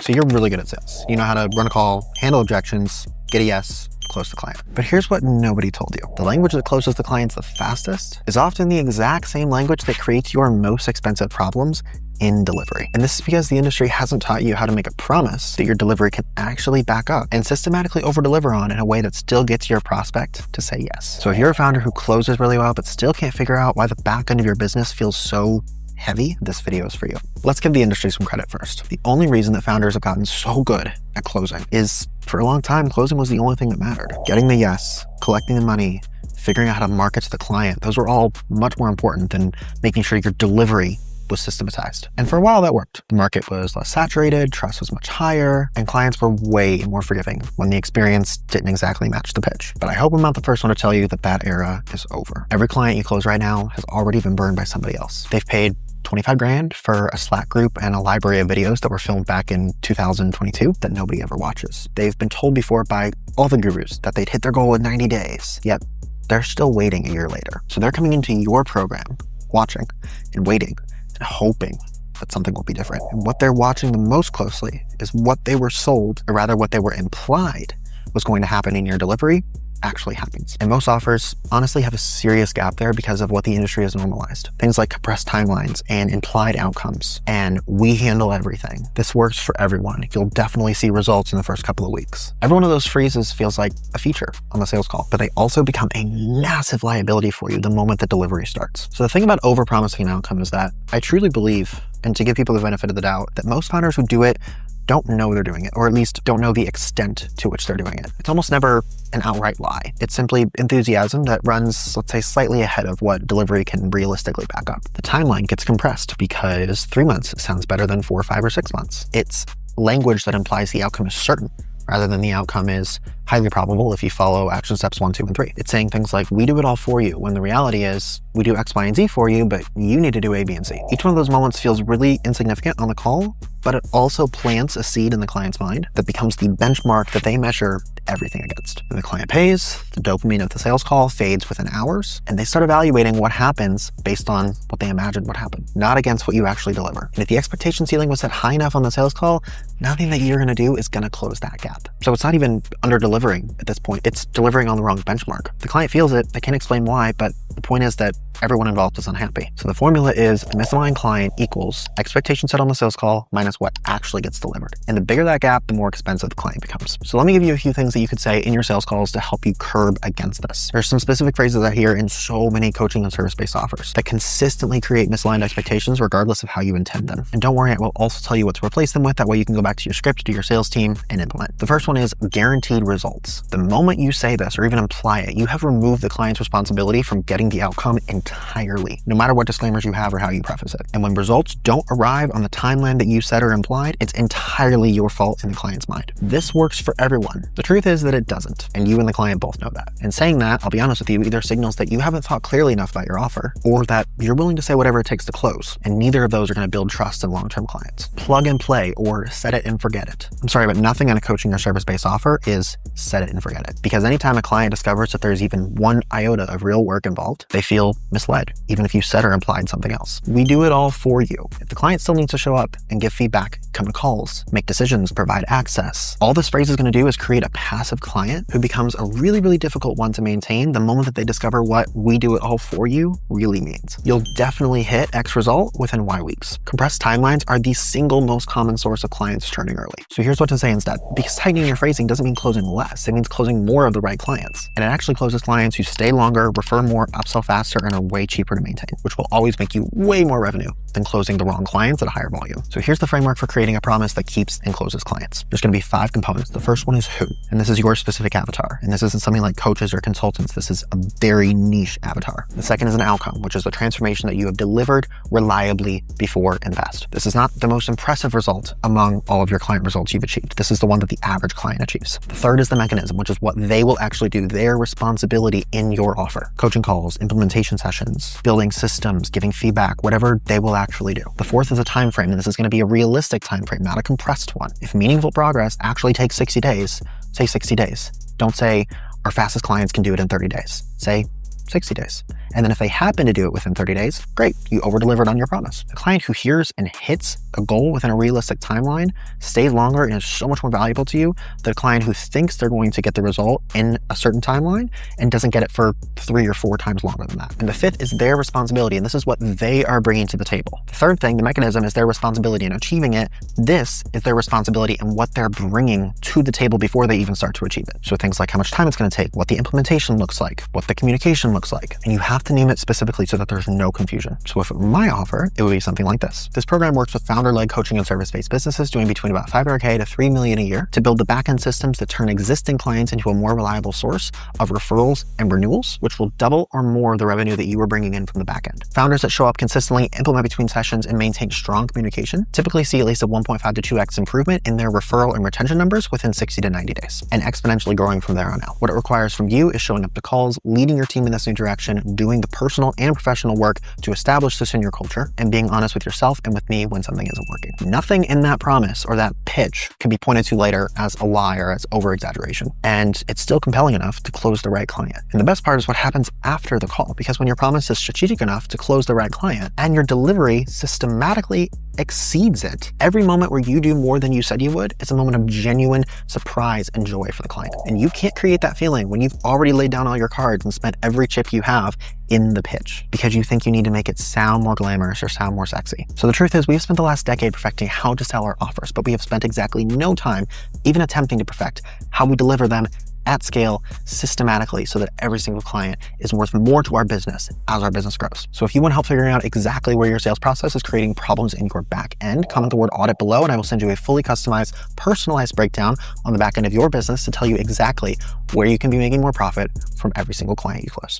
So you're really good at sales. You know how to run a call, handle objections, get a yes, close the client. But here's what nobody told you. The language that closes the clients the fastest is often the exact same language that creates your most expensive problems in delivery. And this is because the industry hasn't taught you how to make a promise that your delivery can actually back up and systematically over-deliver on in a way that still gets your prospect to say yes. So if you're a founder who closes really well but still can't figure out why the back end of your business feels so heavy, this video is for you. Let's give the industry some credit first. The only reason that founders have gotten so good at closing is, for a long time, closing was the only thing that mattered. Getting the yes, collecting the money, figuring out how to market to the client, those were all much more important than making sure your delivery was systematized. And for a while that worked. The market was less saturated, trust was much higher, and clients were way more forgiving when the experience didn't exactly match the pitch. But I hope I'm not the first one to tell you that that era is over. Every client you close right now has already been burned by somebody else. They've paid 25 grand for a Slack group and a library of videos that were filmed back in 2022 that nobody ever watches. They've been told before by all the gurus that they'd hit their goal in 90 days, yet they're still waiting a year later. So they're coming into your program, watching and waiting and hoping that something will be different. And what they're watching the most closely is what they were sold, or rather what they were implied was going to happen in your delivery actually happens. And most offers honestly have a serious gap there because of what the industry has normalized. Things like compressed timelines and implied outcomes, and we handle everything. This works for everyone. You'll definitely see results in the first couple of weeks. Every one of those phrases feels like a feature on the sales call, but they also become a massive liability for you the moment the delivery starts. So the thing about overpromising an outcome is that I truly believe, and to give people the benefit of the doubt, that most founders who do it don't know they're doing it, or at least don't know the extent to which they're doing it. It's almost never an outright lie. It's simply enthusiasm that runs, let's say, slightly ahead of what delivery can realistically back up. The timeline gets compressed because 3 months sounds better than 4, 5, or 6 months. It's language that implies the outcome is certain, rather than the outcome is highly probable if you follow action steps 1, 2, and 3. It's saying things like, we do it all for you, when the reality is, we do X, Y, and Z for you, but you need to do A, B, and C. Each one of those moments feels really insignificant on the call, but it also plants a seed in the client's mind that becomes the benchmark that they measure everything against. When the client pays, the dopamine of the sales call fades within hours, and they start evaluating what happens based on what they imagined would happen, not against what you actually deliver. And if the expectation ceiling was set high enough on the sales call, nothing that you're gonna do is gonna close that gap. So it's not even under delivering at this point, it's delivering on the wrong benchmark. The client feels it, they can't explain why, but the point is that everyone involved is unhappy. So the formula is a misaligned client equals expectation set on the sales call minus what actually gets delivered. And the bigger that gap, the more expensive the client becomes. So let me give you a few things that you could say in your sales calls to help you curb against this. There's some specific phrases I hear in so many coaching and service-based offers that consistently create misaligned expectations regardless of how you intend them. And don't worry, I will also tell you what to replace them with. That way you can go back to your script, to your sales team, and implement. The first one is guaranteed results. The moment you say this or even imply it, you have removed the client's responsibility from getting the outcome entirely, no matter what disclaimers you have or how you preface it. And when results don't arrive on the timeline that you said or implied, it's entirely your fault in the client's mind. This works for everyone. The truth is that it doesn't, and you and the client both know that. And saying that, I'll be honest with you, either signals that you haven't thought clearly enough about your offer, or that you're willing to say whatever it takes to close, and neither of those are going to build trust in long-term clients. Plug and play, or set it and forget it. I'm sorry, but nothing in a coaching or service-based offer is set it and forget it. Because anytime a client discovers that there's even one iota of real work involved, they feel misled, even if you said or implied something else. We do it all for you. If the client still needs to show up and give feedback, come to calls, make decisions, provide access, all this phrase is going to do is create a passive client who becomes a really, really difficult one to maintain the moment that they discover what we do it all for you really means. You'll definitely hit X result within Y weeks. Compressed timelines are the single most common source of clients churning early. So here's what to say instead. Because tightening your phrasing doesn't mean closing less, it means closing more of the right clients. And it actually closes clients who stay longer, refer more, upsell faster, and are way cheaper to maintain, which will always make you way more revenue than closing the wrong clients at a higher volume. So here's the framework for creating a promise that keeps and closes clients. There's going to be 5 components. The first one is who, and this is your specific avatar. And this isn't something like coaches or consultants. This is a very niche avatar. The second is an outcome, which is the transformation that you have delivered reliably before and fast. This is not the most impressive result among all of your client results you've achieved. This is the one that the average client achieves. The third is the mechanism, which is what they will actually do, their responsibility in your offer. Coaching calls, implementation sessions, building systems, giving feedback, whatever they will actually do. The fourth is a time frame, and this is going to be a realistic time frame, not a compressed one. If meaningful progress actually takes 60 days, say 60 days. Don't say our fastest clients can do it in 30 days. Say 60 days. And then if they happen to do it within 30 days, great, you over-delivered on your promise. A client who hears and hits a goal within a realistic timeline stays longer and is so much more valuable to you than a client who thinks they're going to get the result in a certain timeline and doesn't get it for 3 or 4 times longer than that. And the fifth is their responsibility, and this is what they are bringing to the table. The third thing, the mechanism, is their responsibility in achieving it. This is their responsibility in what they're bringing to the table before they even start to achieve it. So things like how much time it's going to take, what the implementation looks like, what the communication looks like, and you have to name it specifically so that there's no confusion. So if it were my offer, it would be something like this. This program works with founder-led coaching and service-based businesses doing between about $500K to $3 million a year to build the back-end systems that turn existing clients into a more reliable source of referrals and renewals, which will double or more the revenue that you were bringing in from the back end. Founders that show up consistently, implement between sessions, and maintain strong communication typically see at least a 1.5 to 2x improvement in their referral and retention numbers within 60 to 90 days, and exponentially growing from there on out. What it requires from you is showing up to calls, leading your team in this new direction, doing the personal and professional work to establish this in your culture, and being honest with yourself and with me when something isn't working. Nothing in that promise or that pitch can be pointed to later as a lie or as over-exaggeration, and it's still compelling enough to close the right client. And the best part is what happens after the call, because when your promise is strategic enough to close the right client and your delivery systematically exceeds it, every moment where you do more than you said you would is a moment of genuine surprise and joy for the client. And you can't create that feeling when you've already laid down all your cards and spent every chip you have in the pitch because you think you need to make it sound more glamorous or sound more sexy. So the truth is, we've spent the last decade perfecting how to sell our offers, but we have spent exactly no time even attempting to perfect how we deliver them at scale systematically so that every single client is worth more to our business as our business grows. So if you want help figuring out exactly where your sales process is creating problems in your back end, comment the word audit below and I will send you a fully customized, personalized breakdown on the back end of your business to tell you exactly where you can be making more profit from every single client you close.